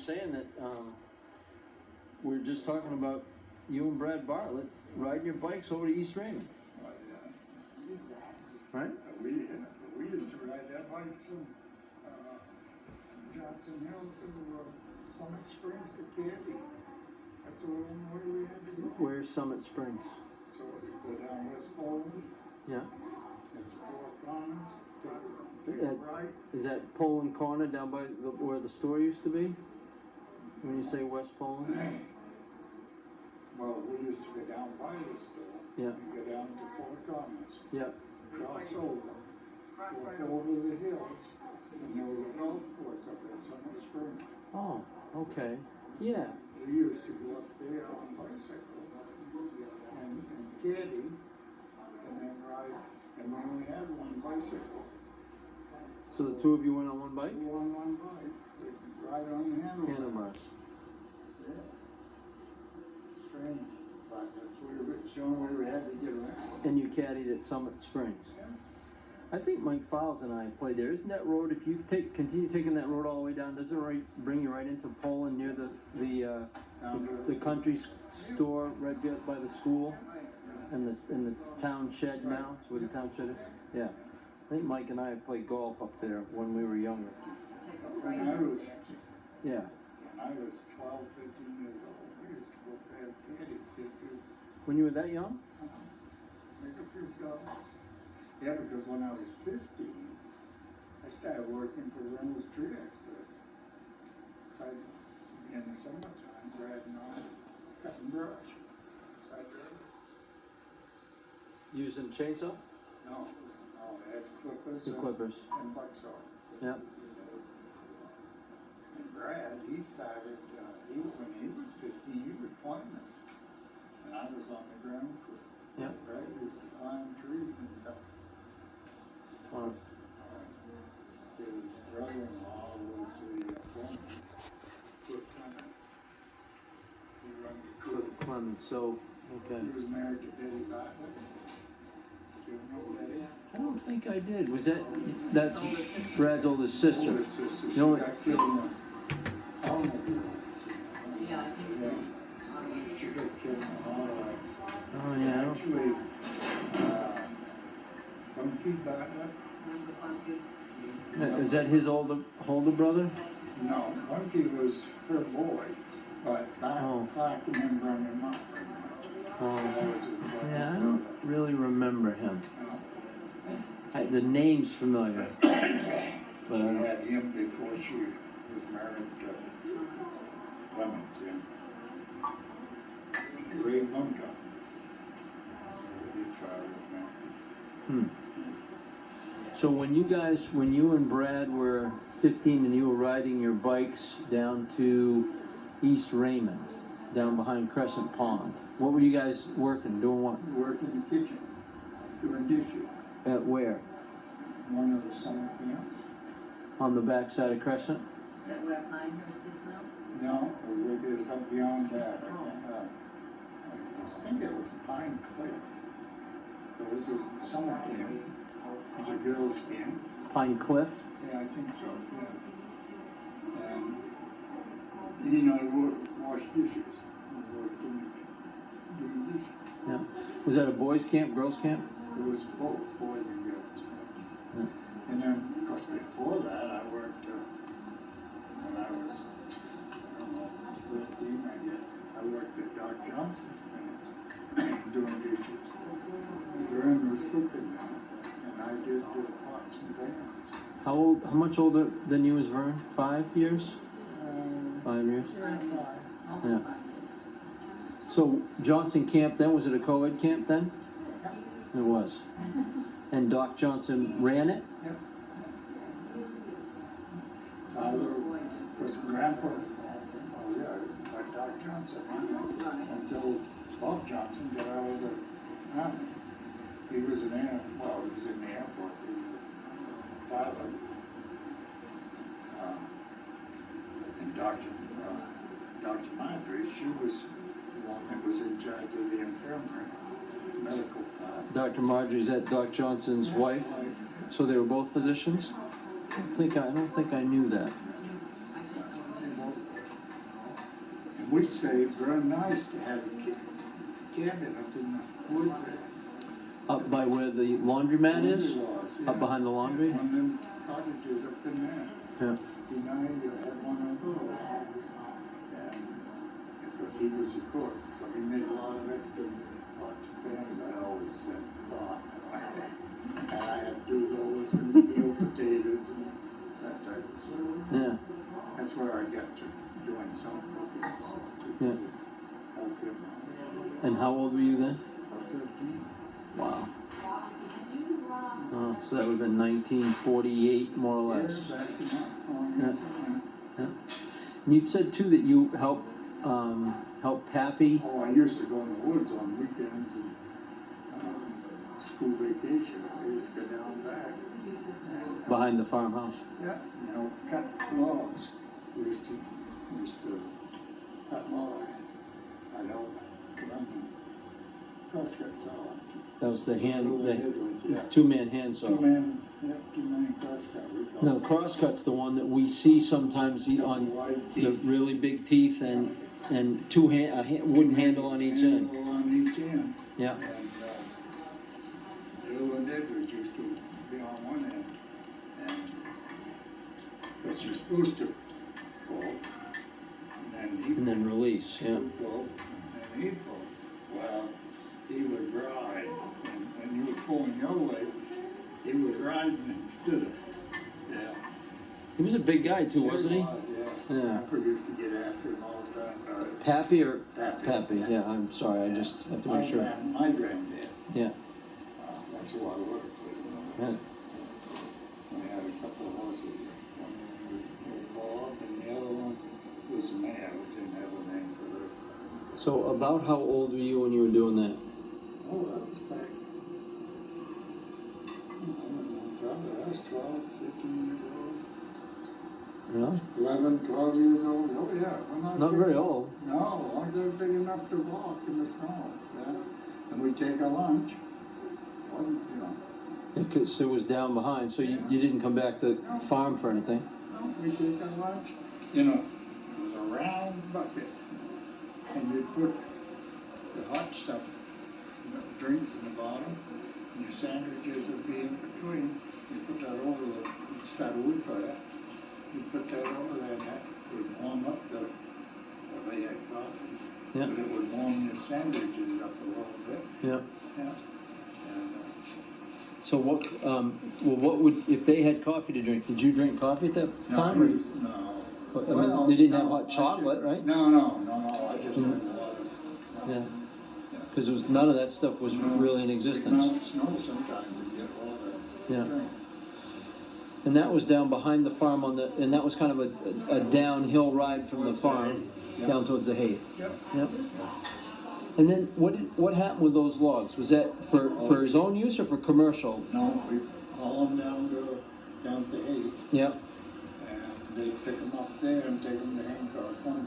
saying that, we were just talking about you and Brad Bartlett riding your bikes over to East Raymond, right? We used to ride that bike from Johnson Hill to Summit Springs to Candy. That's the only way we had to go. Where's Summit Springs? So we go down West Poland, Yeah. get to Four Commons, take a right. Is that Poland Corner down by where the store used to be? When you say West Poland? Well, we used to go down by the store. Yeah. And go down to Four Commons, Yeah. cross over, walk over the hills, and there was a golf course up at Summit Springs. Oh, okay. Yeah. We used to go up there on bicycles and caddy, and then ride, and we only had one bicycle. So the two of you went on one bike? Go on one bike, we'd ride on the handlebars. Handlebars. Yeah. Strange, but it's the only way we had to get around. And you caddied at Summit Springs. Yeah. I think Mike Fowles and I played there. Isn't that road, if you continue taking that road all the way down, doesn't it bring you right into Poland near the country store right there by the school and the town shed now? It's where the town shed is? Yeah. I think Mike and I played golf up there when we were younger. When I was Yeah. 12, 15 years old, we used to go play caddy, When you were that young? make a few dollars. Yeah, because when I was 15, I started working for Reynolds Tree Experts. So I, in the summertime, riding on, cutting brush. So I did. Using chainsaw? No, I had clippers. The clippers. And butt saw. Yeah. And Brad, he started, when he was 15, he was climbing. And I was on the ground crew. Yeah. Brad used to climb trees and stuff. His brother-in-law was the foreman, Cliff Clements. He run the crew. Cliff Clemens, so, okay. He was married to Betty Bartlett. Do you know Betty? I don't think I did. Was that's Brad's oldest sister? Oldest sister. You She know what- got killed in a automobile. Yeah, I think so. She got killed in a auto accident. Oh, yeah. I don't- Actually, Bunky Bartlett. Remember Bumpy? Is that his older brother? No, Bunky was her boy, but Oh. Clark and him brought him up. Oh, yeah, I don't really remember him. The name's familiar. She But I don't. had him before she was married to Clement, yeah. Ray Munka. His father was married. So when you and Brad were 15 and you were riding your bikes down to East Raymond, down behind Crescent Pond, what were you guys working? Doing what? Worked in the kitchen, doing dishes. At where? One of the summer camps. On the back side of Crescent? Is that where Pinehurst is now? No, it was up beyond that. I think it was Pine Cliff. It was a summer camp. It was a girls' camp. Pine Cliff? Yeah, I think so, yeah. And, I wash dishes. I worked doing dishes. Yeah. Was that a boys' camp, girls' camp? It was both boys and girls. Yeah. And then, of course, before that, I worked, when I was, I don't know, 15, I guess, I worked at Doc Johnson's camp, doing dishes. Vern was cooking now, and I did pots and pans. How much older than you was Vern? 5 years? 5 years? Almost Yeah. 5 years. So Johnson Camp then, was it a co-ed camp then? It was. And Doc Johnson ran it? Yep. Father, was grandpa, oh yeah, like Doc Johnson, until Bob Johnson got out of the army. He was an air, well, he was in the Air Force, he was a pilot. And Dr. Marjorie, she was the one that was in charge of the infirmary, medical part. Dr. Marjorie's that Doc Johnson's wife? So they were both physicians? I don't think I knew that. we say it's very nice to have a cabin up in the woods there. Up by where the laundromat is? Up behind the laundry? One of them cottages up in there. Yeah. Behind you had one of those. And because he was a cook, so he made a lot of extra pots of pans. I always said, thought, and I had to do those and peel potatoes and that type of stuff. Yeah. That's where I got to doing some cooking, so to Yeah. help him. And how old were you then? About 13. Wow. Oh, so that would have been 1948, more or less. Yeah, back in that farm, Yeah. yes, Yeah. And you said too that you help Pappy. Oh, I used to go in the woods on weekends and school vacation. I used to go down back. And, Behind the farmhouse. yeah, you know, cut logs. We used to cut logs. I helped run the crosscut saw. That was the Yeah. two-man hand saw. Two-man crosscut. we call No, it. crosscut's the one that we see sometimes on Wide the teeth. really big teeth and wooden handle on each end. Handle on each end. Yeah. And, Bill and Edwards used to be on one end, and, because you're supposed to pull, and And then release, yeah. would pull, and he'd pull. Well, he would ride, and when you were pulling your way, he was riding instead of, yeah. He was a big guy too, wasn't he? Yeah. Yeah. Pepper used to get after him all the time about it. Pappy or Pappy. Pappy? Yeah, I'm sorry, I just have to make sure. My granddad, Yeah, that's who I worked with. yeah. We had a couple of horses. One was Bob and the other one was Mad. We didn't have a name for her. So about how old were you when you were doing that? Oh, that was back. Probably I was 12, 15 years old. Really? 11, 12 years old. Oh, yeah. When I was Not big- very old. No, as long as I was big enough to walk in the snow. Yeah. And we'd take our lunch. Wasn't, you know. Because it was down behind, so you didn't come back to farm for anything. No, we take our lunch. You know, it was a round bucket. And you'd put the hot stuff, the drinks in the bottom, and your sandwiches would be in between. You put that over the, start a wood fire. You put that over there, and that would warm up well, they had coffee. Yeah. But it would warm your sandwiches up a little bit. Yeah. Yeah. And, So what would, if they had coffee to drink, did you drink coffee at that no, time? Or- no. I mean, they didn't have hot chocolate, right? No, I just had water. No. Yeah. Because it was, none of that stuff was really in existence. Snow sometimes you get water. Yeah. And that was down behind the farm and that was kind of a downhill ride from the farm down towards the hay. Yep. Yep. And then what happened with those logs? Was that for his own use or for commercial? No, we haul them down to hay, Yep. and they pick them up there and take them to Hancock Farm.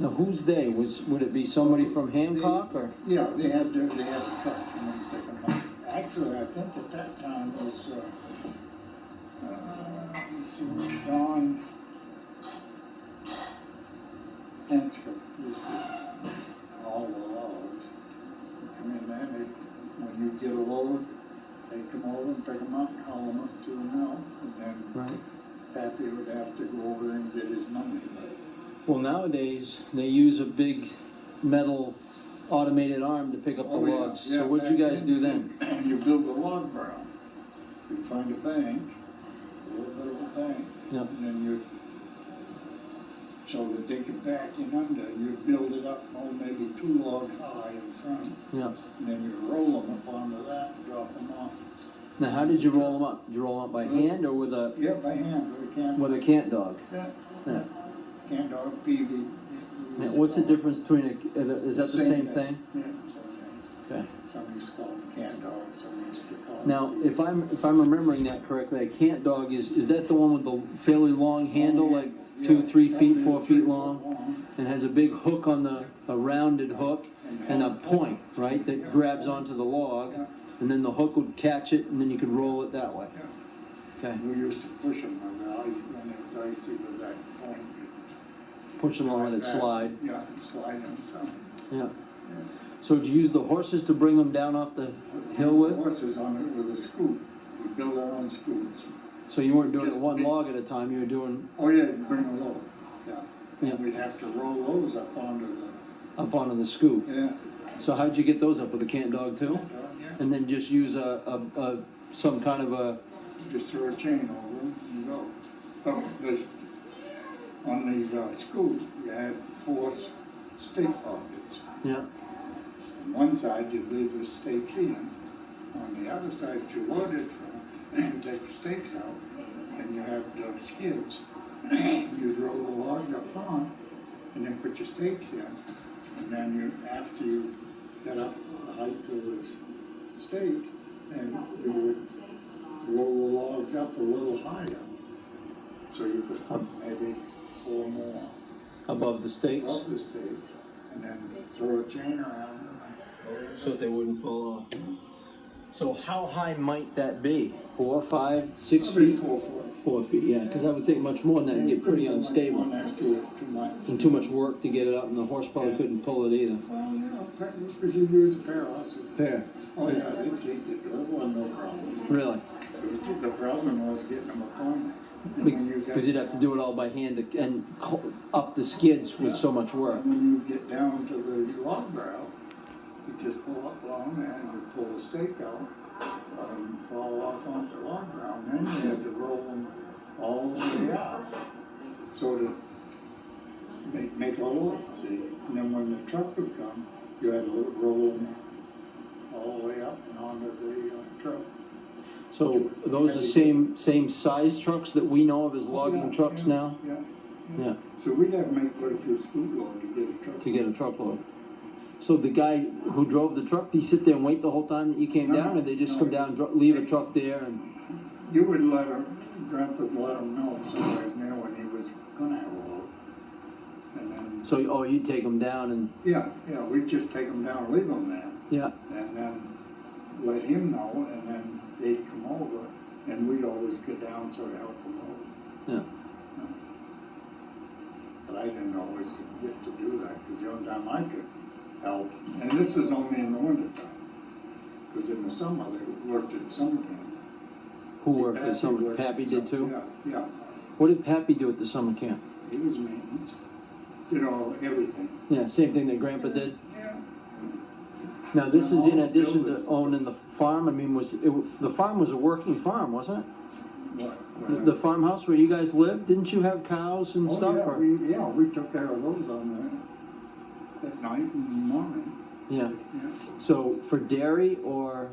Now who's they? Would it be somebody from Hancock or? Yeah, they had a truck, and they pick them up. Actually, I think at that time it was, let's see, Don Hansford used to haul the logs. Come in there, when you get a load, they'd come over and pick them up and haul them up to the mill, and then Right. Pappy would have to go over and get his money. Well, nowadays they use a big metal automated arm to pick up the Oh, yeah, logs. yeah, So what'd you back guys do then? You build a log barn. You find a bank, a little bit of a bank, Yep. and then you, so that they could back in under, you build it up, oh, maybe 2 log high in front, Yeah. and then you roll them up onto that and drop them off. Now, how did you roll them up? Did you roll them up by hand or with a Yeah, by hand, with a cant dog? Yeah, Yeah. can dog, peavy. Now, what's the difference between is that the same thing? Yeah, same thing. Okay. Some used to call them can dog, some used to call them. Now, peavy. if I'm remembering that correctly, a cant dog is that the one with the fairly long handle, like Yeah, 2, 3 feet, probably 4 3 feet foot long, and has a big hook on a rounded hook and a point, right, that grabs onto the log, Yeah. and then the hook would catch it, and then you could roll it that way. Yeah. Okay. We used to push them when it was icy with that point. push it along and it Like that. slide. Yeah, slide them some. Yeah. So do you use the horses to bring them down off the hill with? Horses on it with a scoop. We build our own scoops. So you weren't doing it Just one big- log at a time, you were doing Oh yeah, you bring a load, yeah. Yeah. And we'd have to roll those up onto up onto the scoop. the, yeah. So how'd you get those up with a cant dog too? Yeah. And then just use some kind of a, Just throw a chain over them and go. But there's, on the scoop, you had 4 stake pockets. yeah, On one side, you leave the stakes in. On the other side, you load it from, and take the stakes out, and you have the skids. You roll the logs up on, and then put your stakes in. And then you, after you get up the height of the stakes, then you would roll the logs up a little higher. So you could put maybe 4 more above the stakes, above the stakes, and then throw a chain around them. so that they wouldn't fall off. So how high might that be? 4, 5, 6 Probably feet? 4 foot. 4 feet, yeah, because I would think much more than that and get pretty unstable. One next to it, too much. And too much work to get it up, and the horse probably couldn't pull it either. Well, yeah, because you use a pair of horses. Fair, Oh, yeah, they take it, there wasn't no problem. really? The problem was getting them appointed. And when you Because you'd have to do it all by hand and up the skids with so much work. When you get down to the log brow, you just pull up along there and you pull the stake out, let them fall off onto the log brow, and then you had to roll them all the way up. So to make a load, see? And then when the truck would come, you had to roll them all the way up and onto the truck. So those are same size trucks that we know of as logging Yeah, trucks yeah, now? Yeah. Yeah, So we'd have to make quite a few scoot loads to get a truck. to get a truckload. So the guy who drove the truck, did he sit there and wait the whole time that you came No, down, or they just no. come down, leave a truck there and? You would let him, Grandpa would let him know somewhere near when he was gonna have a load. And then, So, oh, you'd take them down and, yeah, we'd just take him down, leave him there, yeah, and then let him know, and then they'd come over, and we'd always get down so to help him over. yeah. But I didn't always get to do that, because the only time I could help, and this was only in the winter time, because in the summer, they worked at summer camp. Who See, worked at summer, worked at Pappy did too? Yeah, yeah, What did Pappy do at the summer camp? he was maintenance, did everything. Yeah, same thing that Grandpa did? Yeah. Now, this is in No, addition Bill to was- owning the farm, I mean, the farm was a working farm, wasn't it? What? The farmhouse where you guys lived, didn't you have cows and Oh, stuff? yeah, or- we took care of those on at night and morning, Yeah, yeah, so for dairy or,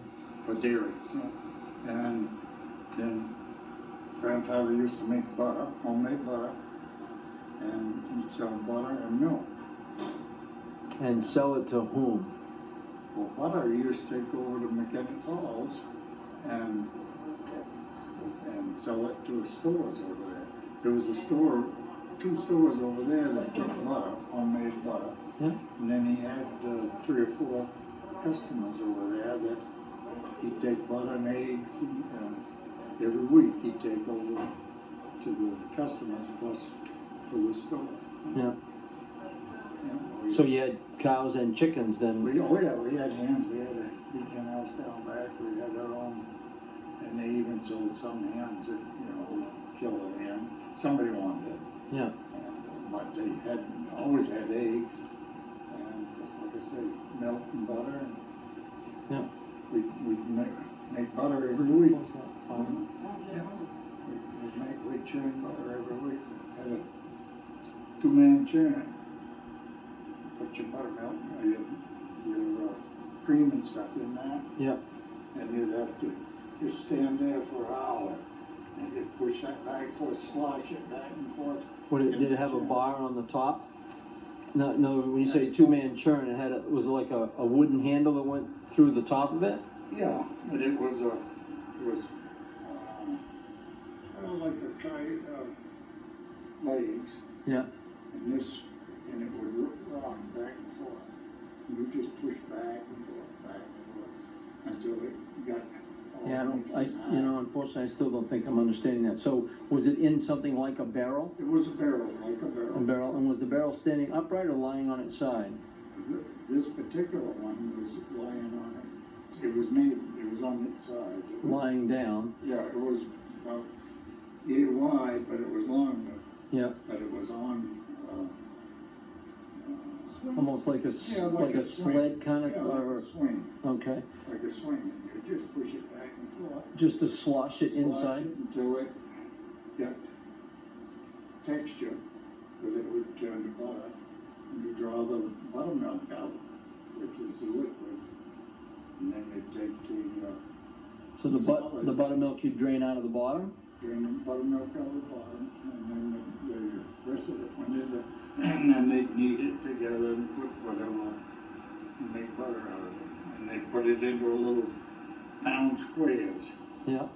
for dairy, yeah. And then grandfather used to make butter, homemade butter, and he'd sell butter and milk. and sell it to whom? Well, butter he used to take over to Mechanic Falls and sell it to the stores over there. There was a store, 2 stores over there that took butter, homemade butter. Yeah, And then he had 3 or 4 customers over there that he'd take butter and eggs and every week he'd take over to the customers plus for the store. yeah. Yeah, So you had cows and chickens then? we had hens, we had a big hen house down back, we had our own, and they even sold some hens that, we'd kill a hen, somebody wanted it. Yeah, And, but they always had eggs, and just like I say, milk and butter, and yeah. we'd make butter every week. Farm. Yeah, we'd churn butter every week, had a 2-man churn. Put your buttermilk, your cream and stuff in that, Yeah, and you'd have to just stand there for an hour, and just push that back and forth, slosh it back and forth. did it have a bar on the top? No, when you say 2-man churn, was it like a wooden handle that went through the top of it? Yeah, but it was like legs, Yeah, and it would run back and forth. You just push back and forth, until it got all Yeah, I don't, makes I, it you know, high. unfortunately, I still don't think I'm understanding that. So, was it in something like a barrel? It was a barrel, like a barrel. A barrel, and was the barrel standing upright or lying on its side? This particular one was lying on it. It was made, it was on its side. It was- Lying down, Yeah, it was about yay wide, but it was longer, yeah, but it was on, almost like a, yeah, like a swing. sled kind of, Yeah, like or, a swing, okay, like a swing, and you just push it back and forth. just to slosh it Slosh inside? it until it got texture, because it would turn to butter. And you draw the buttermilk out, which is the liquid, and then you take the, So the buttermilk you drain out of the bottom? drain the buttermilk out of the bottom, and then the rest of it went in the, and then they knead it together and put whatever, and make butter out of it. And they put it into a little pound squares. Yeah,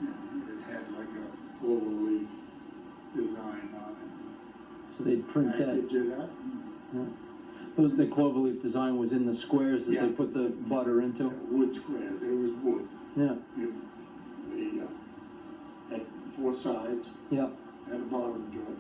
It had like a clover leaf design on it. so they'd print that. Package it up, The cloverleaf design was in the squares that they Yeah. put the butter into? wood squares, it was wood. Yeah, They had four sides, yeah, had a bottom to it.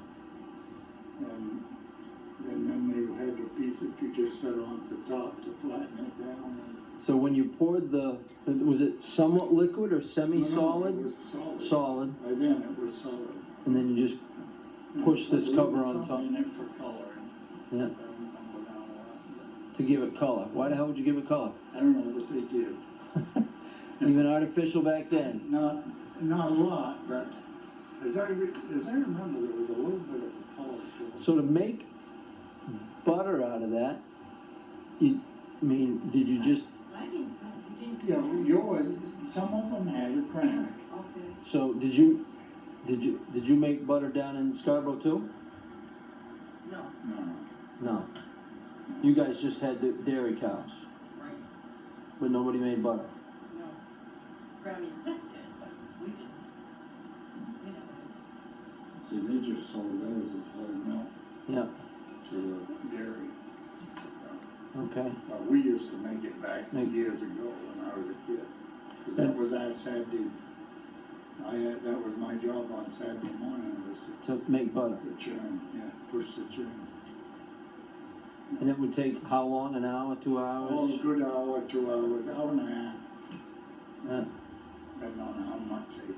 And then they had a piece that you just set on the top to flatten it down. so when you poured was it somewhat liquid or No, semi-solid? it was solid. Solid, By then it was solid. and then you just push this There cover was on top. something in it for coloring. Yeah, I don't remember now what. to give it color. Why the hell would you give it color? I don't know what they did. Even artificial back then? Not a lot, but as I remember, there was a little bit of a color to it. So to make butter out of that, did you just, I didn't, you didn't. Yeah, yours, some of them had a crank. Okay. so did you make butter down in Scarborough too? No, No, No. You guys just had the dairy cows, right, but nobody made butter. no. Granny Smith did, but we didn't. You know. see, they just sold theirs as whole milk Yeah, to the dairy. okay. But we used to make it back Make- years ago when I was a kid. Cause that was our Saturday, that was my job on Saturday morning, was To make butter. to churn, yeah, push the churn. And it would take how long, an hour, 2 Oh, hours? a good hour, 2 hours, hour and a half, Yeah. depending on how much they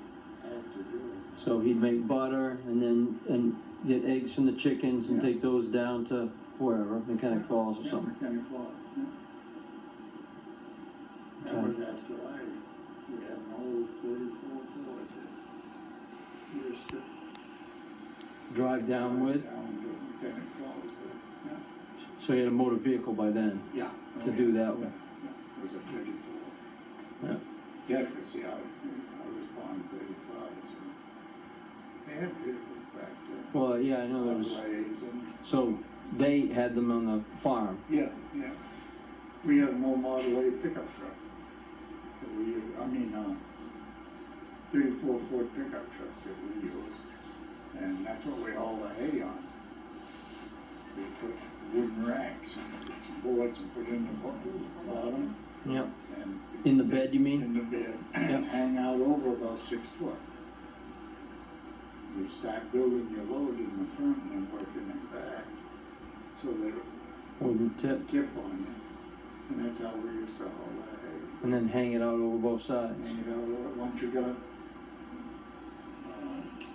had to do. So he'd make butter and get eggs from the chickens and Yeah. take those down to wherever, Mechanic Falls or Yeah, something. Mechanic Falls, yeah. That Okay. was after we had an old 34 Ford that we used to Drive down with, down to Mechanic Falls, yeah. so he had a motor vehicle by then. Yeah. To do that Yeah, with. yeah. It was a 34. Yeah. Yeah, because see, I was born 35, so they had vehicles back then. Well, yeah, I know there was, Blades and, so they had them on the farm. yeah, yeah. We had an old Model A pickup truck. That we, 34 Ford pickup truck that we used. And that's what we hauled the hay on. We put wooden racks and put some boards and put in the bottom. Yep. And In the bed, you mean? in the bed, Yep. and hang out over about 6 foot. You start building your load in the front and then working it back, so that it Wooden tip, tip on you. And that's how we used to haul that hay. and then hang it out over both sides. And you know, once you got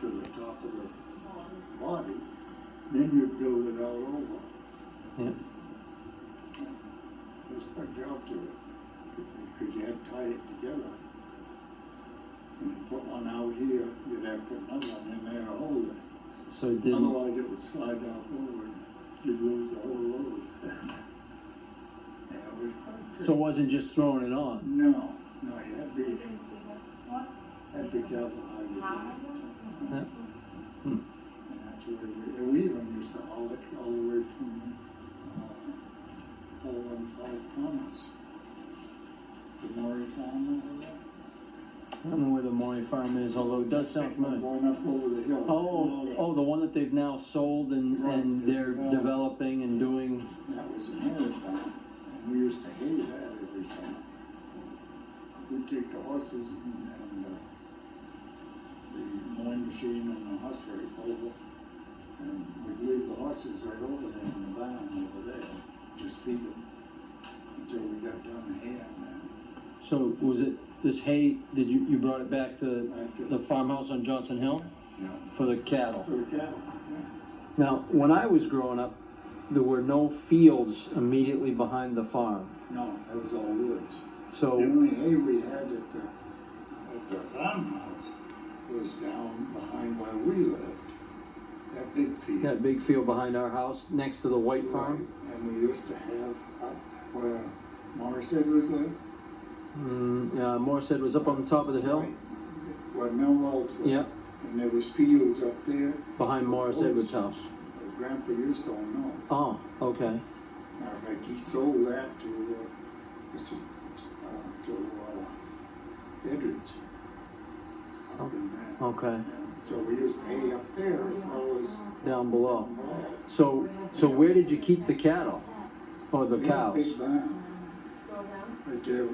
to the top of the body, then you build it all over. Yeah. There's quite a job to it, because you had to tie it together. When you put one out here, you'd have to put another one in there to hold it. So it didn't, Otherwise, it would slide down forward, you'd lose the whole load. Yeah, it was quite so it wasn't just throwing it on. No, you had to be careful how you do it. Yeah. And that's where we even used to haul it all the way from, Poland, Five Thomas. The Maury Farm over there. I don't know where the Maury Farm is, although it does sound familiar. Going up over the hill. Oh, the one that they've now sold and Right. they're developing and doing. That was the Maury Farm, and we used to hay that every summer. we'd take the horses and the mowing machine and the horse rake over, and we'd leave the horses right over there in the barn over there, just feed them until we got done the hay and So was it this hay, did you brought it back to back to the farmhouse on Johnson Hill yeah, for the cattle? for the cattle, yeah. Now, when I was growing up, there were no fields immediately behind the farm. No, that was all woods. The So, only hay we had at the farmhouse was down behind where we lived, that big field. that big field behind our house, next to the White Farm. Right, and we used to have up where Morrissey was lived. Yeah, Morrissey was up on the top of the hill. Right, where Millwall's lived. Yeah, And there was fields up there. behind Morris Edwards' house. Grandpa used to own those. Oh, okay. Matter of fact, he sold that to Edwards. Up in there. Okay, Yeah. So we used to hay up there as well as down below. below. So where did you keep the cattle? Or the We had a cows? big barn right there.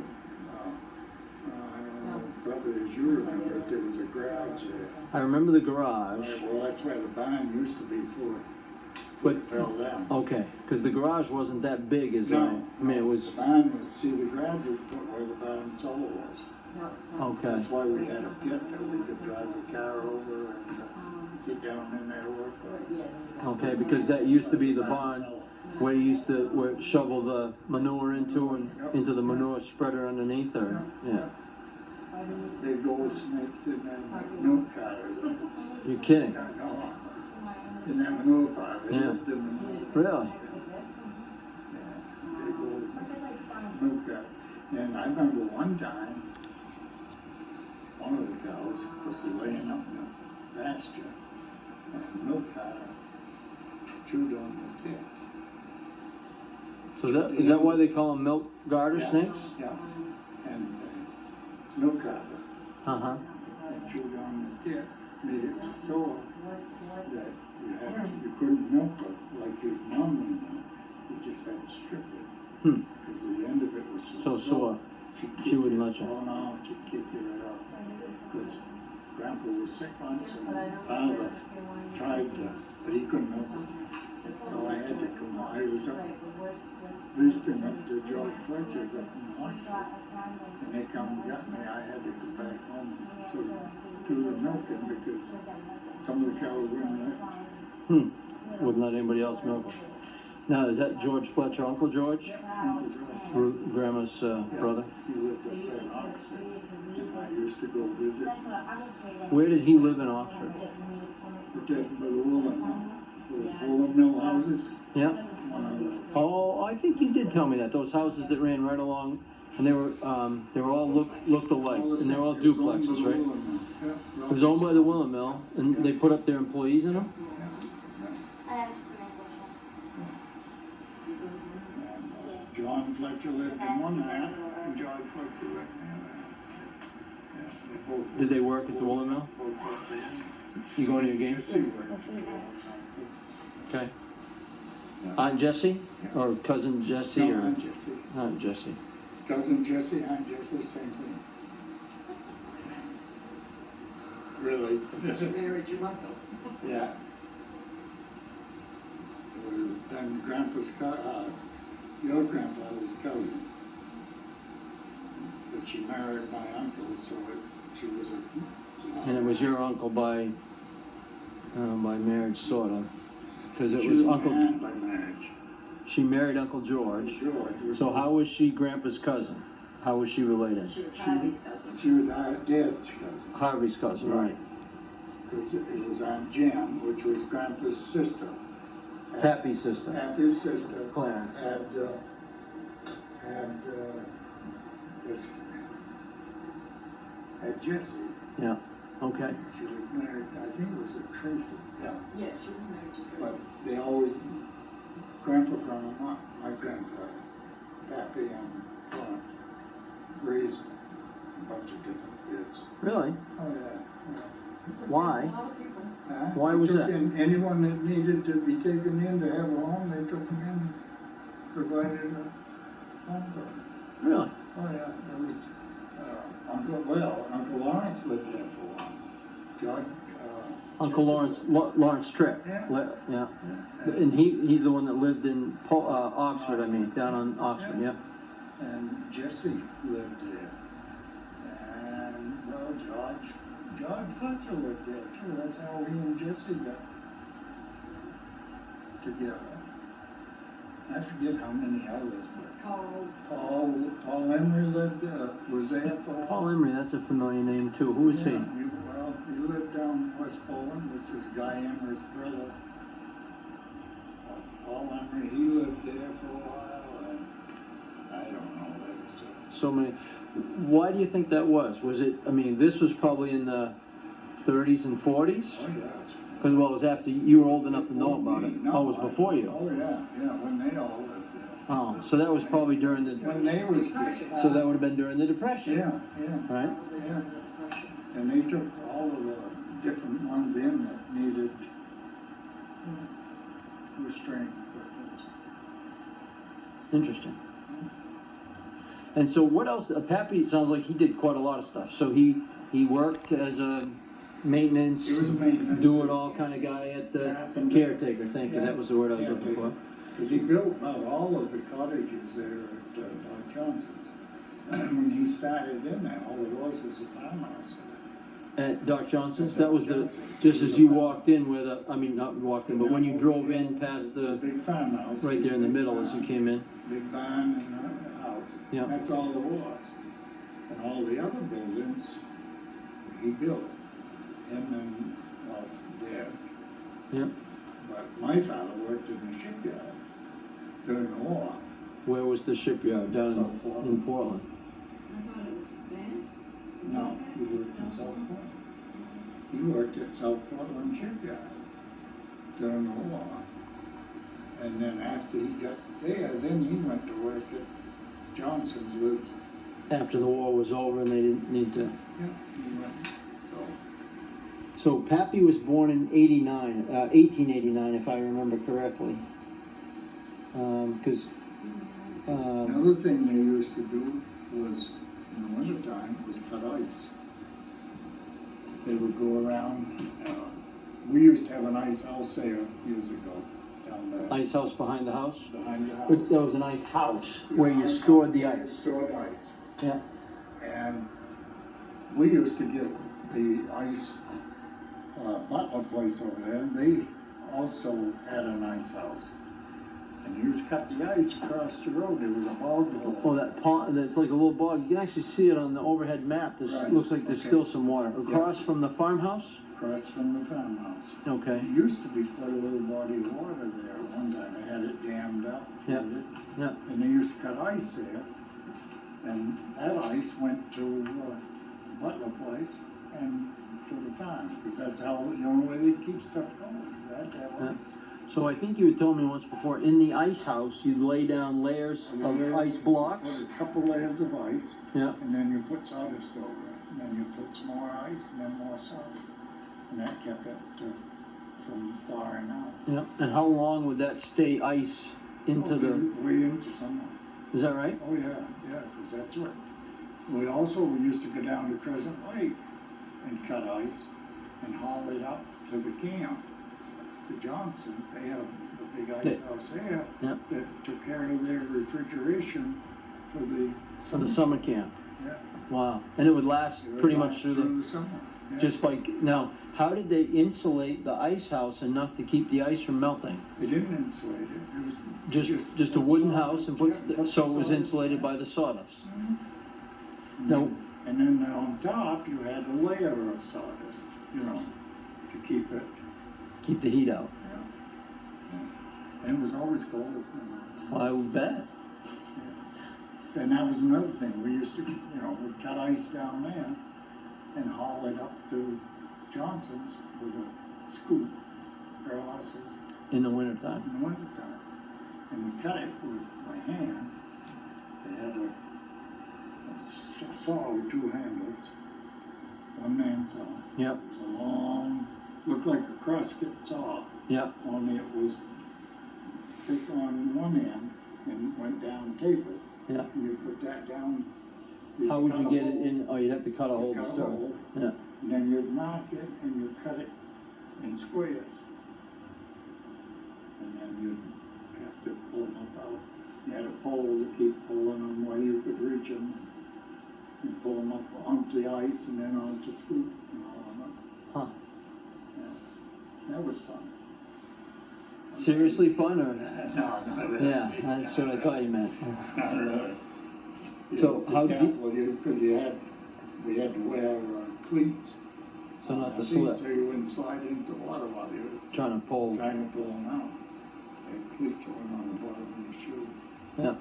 I don't know, probably as you remember, there was a garage there. I remember the garage, Right, well, that's where the barn used to be before but, it fell down. okay, because the garage wasn't that big as No, I mean, it The was, barn was, see, the garage was put where the barn cellar was. okay, That's why we had a pit that we could drive the car over and get down in there work. okay, because that used to be the barn cellar. where you used to, where shovel the manure into and into the manure spreader underneath, or, yeah. Big old snakes in there, like milk carters. You're kidding? No, in that manure pile, they Yeah. lived in the manure. Really? Yeah, big old milk cart. And I remember one time, one of the cows was laying up in the pasture, and the milk carter chewed on the tip. So is that why they call them milk garter Yeah, snakes? Yeah, and milk carter, Uh-huh. and chewed on the tip, made it so sore that you couldn't milk it like you'd normally milk, you just had to strip it. Hmm. Because the end of it was So sore. She'd She kick wouldn't you. let you. Oh no, she'd kick you right off. Because Grandpa was sick once and Father tried to, but he couldn't milk it. So I had to come, I was up visiting up to George Fletcher's up in Oxford. And they come and got me, I had to go back home to do the milking because some of the cows wouldn't let Wouldn't let anybody else milk them. Now, is that George Fletcher, Uncle George? Uncle George. Grandma's Yeah, brother? He lived up there in Oxford. And I used to go visit Where did he live in Oxford? the dead by the woolen mill. Those woolen mill houses. Yeah? One of the Oh, I think you did tell me that. Those houses that ran right along, and they were all looked alike, and they were all duplexes, right? It was owned by the Willen Mill, and they put up their employees in them? John Fletcher lived in one half, and George Fletcher lived in the other half. Yeah, they both. Did they work at the Willen Mill? Both worked there. You going to your game? Jesse worked there. Okay. Aunt Jessie? Or cousin Jessie? No, Or Aunt Jessie. Aunt Jessie. Cousin Jesse, Aunt Jessie, same thing. Really? She married your uncle. Yeah. It would have been Grandpa's your grandfather's cousin. But she married my uncle, so she was a. And it was your uncle by marriage, sort of. Because it She was was Uncle, my aunt by marriage. she married Uncle George. George was. So how was she Grandpa's cousin? How was she related? She was Harvey's cousin. She was our dad's cousin. Harvey's cousin, right? Because it was Aunt Jan, which was Grandpa's sister. Happy's sister. Happy's sister. Clarence. Had Jessie. Yeah, okay. She was married, I think it was a Tracy. Yeah. Yeah, she was married to But Chris. they always, Grandpa brought them up, my grandfather, Pappy and Florence, raised a bunch of different kids. Really? Oh, yeah. Why? A lot of people. Huh? Why They was took that? in anyone that needed to be taken in to have a home, they took them in, provided a home for them. Really? Oh, yeah, there was, Uncle Lawrence lived there for a while. George, Uncle Jesse- Lawrence Tripp. Yeah. Yeah. Yeah. And he's the one that lived in Oxford, I mean, down on Oxford, yeah. And Jesse lived there. And, well, George Fletcher lived there too. That's how he and Jesse got together. I forget how many others, but Paul Emery lived there, was there for a while. Paul Emery, that's a familiar name too. Who is he? Yeah, he lived down West Poland, which was Guy Emery's brother. Paul Emery, he lived there for a while, and I don't know, there was So many. Why do you think that was? Was it, I mean, this was probably in the 30s and 40s? oh yeah. Because, well, it was after you were old enough to know about it. No, Oh, it was before you. Oh, yeah, when they all lived there. Oh, so that was probably during the, When they was kids. so that would have been during the Depression. Yeah, Right? yeah. And they took all of the different ones in that needed restraint. But it's- Interesting. And so what else? Pappy sounds like he did quite a lot of stuff. So he worked as a maintenance, He was a maintenance. do-it-all kind of guy at the caretaker. Thank you. That was the word I was looking for. Because he built about all of the cottages there at Doc Johnson's. And when he started in there, all it was a farmhouse. At Doc Johnson's, that was the, just as you walked in where the, I mean, not walked in, but when you drove in past the, Big farmhouse. right there in the middle as you came in. Big barn and a house. Yeah. That's all there was. And all the other buildings, he built. Him and, well, Dad. Yeah. But my father worked in the shipyard during the war. Where was the shipyard? Down South Portland. in Portland. I thought it was bad. No, he worked in South Portland. He worked at South Portland Shipyard during the war. And then after he got there, then he went to work at Johnson's with, After the war was over and they didn't need to. yeah, he went, so. So Pappy was born in 1889, if I remember correctly. Because, Another thing they used to do was, in the wintertime, was cut ice. They would go around, we used to have an ice house there years ago, down there. ice house behind the house. Behind the house. But there was an ice house where you stored the ice. Stored ice. Yeah. And we used to get the ice, Butler place over there, they also had an ice house. And you just cut the ice across the road, there was a bog hole. Oh, that pond, that's like a little bog. You can actually see it on the overhead map. This Right, looks like there's okay. still some water. Across from the farmhouse? Across from the farmhouse. Okay. It used to be quite a little body of water there at one time, they had it dammed up. Yeah. flooded, Yeah. And they used to cut ice there. And that ice went to Butler Place and to the farm, because that's how, the only way they keep stuff going, you had to have Yeah. ice. So I think you had told me once before, in the ice house, you'd lay down layers of ice blocks. Put a couple layers of ice, Yeah. and then you put sawdust over it, and then you put some more ice, and then more sawdust. And that kept it from thawing out. Yeah. And how long would that stay ice into the, Way into summer. is that right? Oh, yeah, because that's what, we also used to go down to Crescent Lake and cut ice and haul it up to the camp, to Johnson's. They had a big ice Yeah. house there Yeah. that took care of their refrigeration for the For the summer camp. Yeah. Wow. And it would last It would pretty last much through the, summer. Yeah. just like, now, how did they insulate the ice house enough to keep the ice from melting? They didn't insulate it. It was Just a wooden sawdust. house and put, Yeah, cut so it the was sawdust insulated out. by the sawdust? No. And then on top, you had a layer of sawdust, to keep it. Keep the heat out. And it was always cold. I would bet. And that was another thing. We used to, we'd cut ice down there and haul it up to Johnson's with a scoop, horses In the wintertime. in the wintertime. And we cut it with my hand. They had a saw with two handles, one man saw. Yep. It was a long, looked like a crosscut saw, Yep. only it was thick on one end and went down tapered. Yep. And you put that down How would you cut a get it hole. in? Oh, you'd have to cut a hole Cut to a start. hole, Yeah. and then you'd mark it and you cut it in squares. And then you'd have to pull them up out. You had a pole to keep pulling them while you could reach them. And pull them up onto the ice and then onto scoop and haul them up. Huh. Yeah. That was fun. Seriously fun or? No, not really. Yeah, that's what I thought you meant. Not really. So how do deep- Because we had to wear cleats. So not to Cleats slip. so you wouldn't slide into water while you were Trying to pull. trying to pull them out. And cleats that went on the bottom of your shoes. Yeah.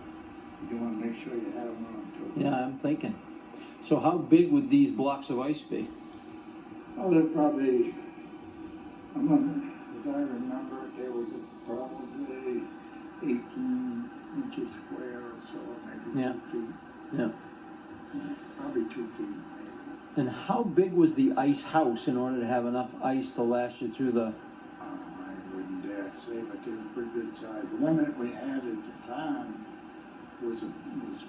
You want to make sure you had them on too. Yeah, I'm thinking. So how big would these blocks of ice be? Oh, they're probably, as I remember, there was probably 18 inches square or so, maybe Yeah. 2 feet. Yeah. Probably 2 feet, maybe. And how big was the ice house in order to have enough ice to last you through the? I wouldn't dare say, but they were pretty good size. The one that we had at the farm was a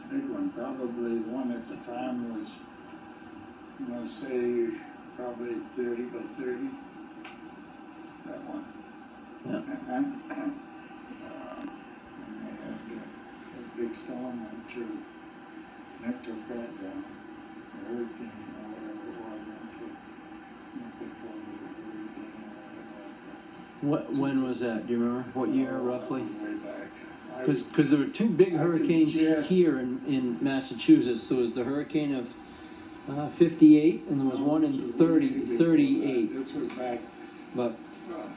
big one. Probably the one at the farm was, I'm gonna say, probably 30 by 30. That one. Yeah. And they had a big storm went through. And that took that down. The hurricane or whatever it was went through. I think it was a hurricane or whatever like that. When was that? Do you remember? What year roughly? Way back. Because there were two big hurricanes yeah. here in Massachusetts. There was the hurricane of 58, and there was one in 38. This was back, But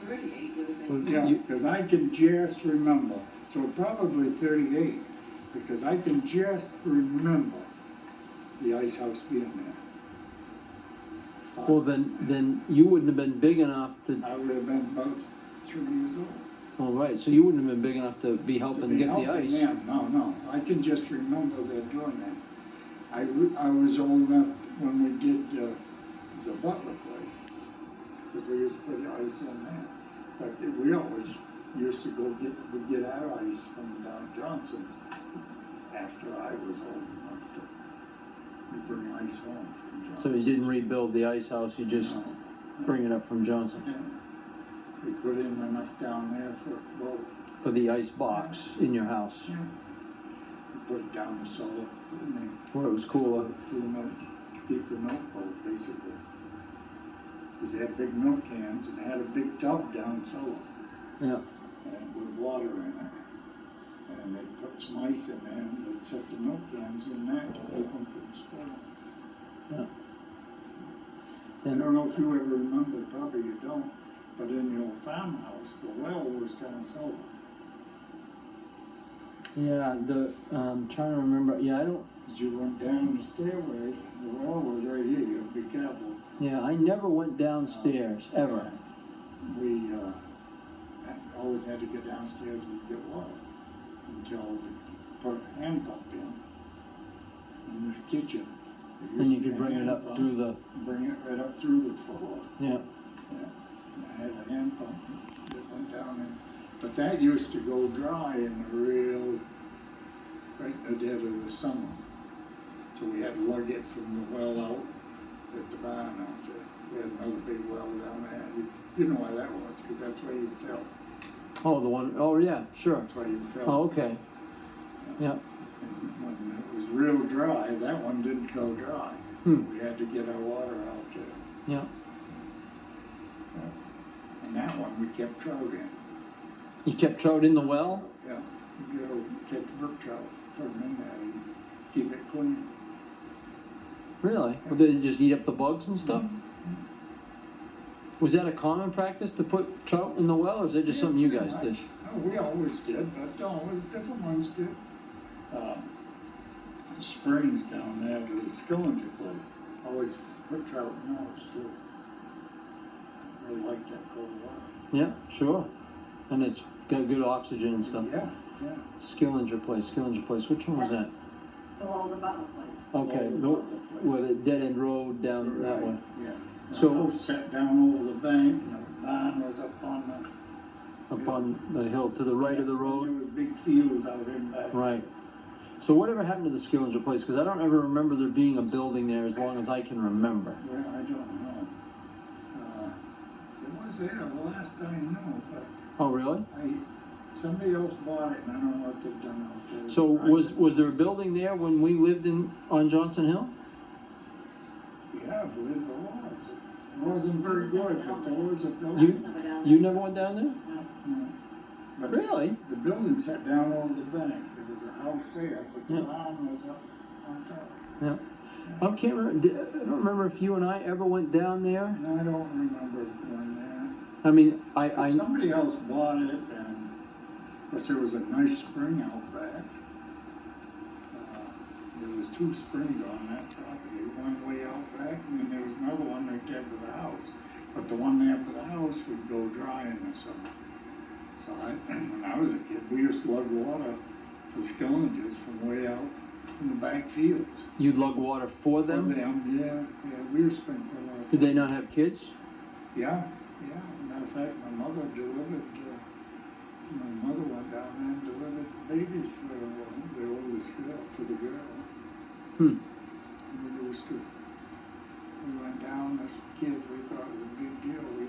38 would have been. yeah, you, because I can just remember, so probably 38, because I can just remember the ice house being there. well, then you wouldn't have been big enough to. I would have been about 3 years old. All right, so you wouldn't have been big enough to be helping get the Helping ice. them. No, I can just remember them doing that. I was old enough when we did the Butler place, that we used to put the ice in there. But we always used to we'd get our ice from down Johnson's after I was old enough to bring ice home from Johnson's. So you didn't rebuild the ice house, you just No. bring it up from Johnson Yeah. We put in enough down there for both. for the ice box in your house Yeah. We put it down the cellar, and then where it was cooler. for the milk, to keep the milk cold, basically. Because they had big milk cans and they had a big tub down cellar Yeah. and with water in it. And they'd put some ice in there and they'd set the milk cans in that to keep them from spoiling. Yeah. I don't know if you ever remember, probably you don't, but in the old farmhouse, the well was down cellar. Yeah, trying to remember. Yeah, I don't. As you went down the stairway, the well was right here, you had to be careful. Yeah, I never went downstairs ever. We always had to get downstairs and get water until we put a hand pump in the kitchen. There And you used to could be a bring it hand up pump, through the. Bring it right up through the floor. Yeah. Yeah. And I had a hand pump that went down in. But that used to go dry in the right in the dead of the summer. So we had to lug it from the well out at the barn out there. We had another big well down there. You know why that was, because that's where you fell. Oh, the one oh yeah, sure. That's why you fell. Oh, okay. Yeah. And when it was real dry, that one didn't go dry. Hmm. We had to get our water out there. Yeah. And that one we kept trout in. You kept trout in the well? Yeah, you go catch brook trout, put them in there, and keep it clean. Really? Well, did it just eat up the bugs and stuff? Was that a common practice to put trout in the well, or is that just something you guys did? No, we always did, but no, different ones did. Springs down there to the Skillinger place, always put trout in those too. They like that cold water. Yeah, sure. And it's got good oxygen and stuff. Yeah, yeah. Skillinger Place. Which one was that? Along the Butler place. Okay, where the dead end road down that way. Yeah. So- The house sat down over the bank, and the barn was up on Up on the hill to the right of the There road. was big fields out in back. Right. So whatever happened to the Skillinger place? Because I don't ever remember there being a building there as long as I can remember. Well, I don't know. It was there the last I knew, but Oh, really? somebody else bought it, and I don't know what they've done out there. So was there a building there when we lived on Johnson Hill? Yeah, I believe there was. It wasn't very good, but there was a I building. was never down You there. never went down there? No. Yeah. But Really? the building sat down over the bank. There was a house there, but the Yeah. lawn was up on top. Yeah. I can't remember. I don't remember if you and I ever went down there. No, I don't remember going there. I mean, I Somebody else bought it, and of course there was a nice spring out back. There was 2 springs on that property, one way out back, and then there was another one right there by the house. But the one there by the house would go dry in the summer. So when I was a kid, we used to lug water for Skillingers from way out in the back fields. you lug water for For them. yeah, we used to spend quite a lot of Did time. they not have kids? Yeah. Matter of fact, my mother delivered, my mother went down there and delivered babies for the oldest girl, for the girl. Hmm. We used to, we went down as kids, we thought it was a big deal. We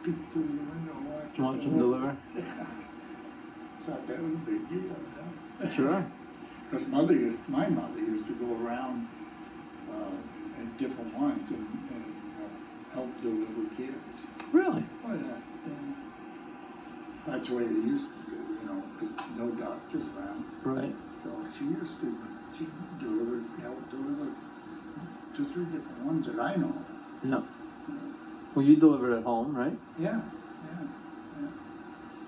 peeked through the window, Watch them deliver. Thought that was a big deal, yeah. Sure. Because my mother used to go around at different ones and help deliver kids. Really? Oh, yeah. That's the way they used to do, you know, 'cause no doctors around. Right. So she helped deliver 2, 3 different ones that I know of. Yeah. Well, you delivered at home, right? Yeah.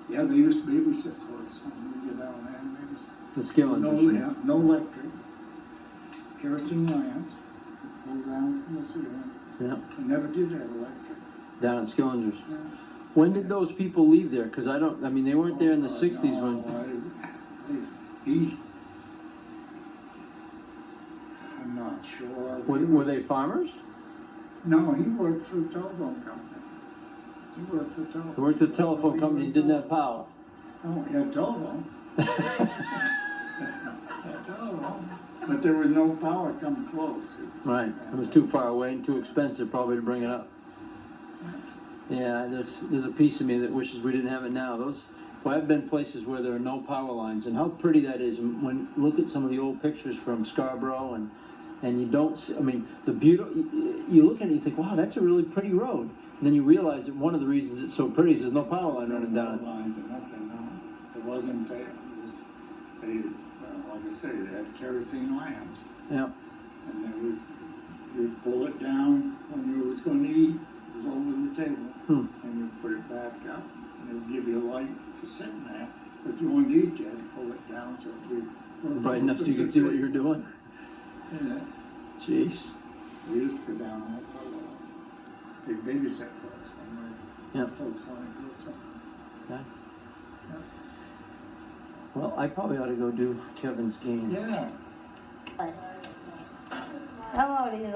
Yeah, they used to babysit for us, and we get down there and babysit. The Skillingers. No electric, kerosene lamps, pulled down from the ceiling. Yeah. I never did have electric. Down at Skillingers. Yeah. When did those people leave there? Because I mean, they weren't there in the Oh, 60s when. I'm not sure. Were they farmers? No, he worked for a telephone company. He worked for a telephone. They worked at a telephone company and didn't have power. Oh, he had telephone. Had telephone. But there was no power come close. Right. It was too far away and too expensive probably to bring it up. Yeah, there's a piece of me that wishes we didn't have it now. Well, I've been places where there are no power lines, and how pretty that is. When look at some of the old pictures from Scarborough, and you don't see, I mean, the beautiful. You look at it and you think, wow, that's a really pretty road. And then you realize that one of the reasons it's so pretty is there's no power line running down it. Lines and nothing, no. It wasn't there. It was, like I say, they had kerosene lamps. Yeah. And there was, you'd pull it down when you was gonna eat, it was over the table. And you'd put it back up, and it would give you a light for sitting there. But if you wanted to eat, you had to pull it down so it would. Bright enough so you could see what you're doing. Yeah. Jeez. We used to go down there for a while. They babysit for us when Yeah. folks wanted to do something. Okay. Yeah. Well, I probably ought to go do Kevin's game. Yeah. Hello, these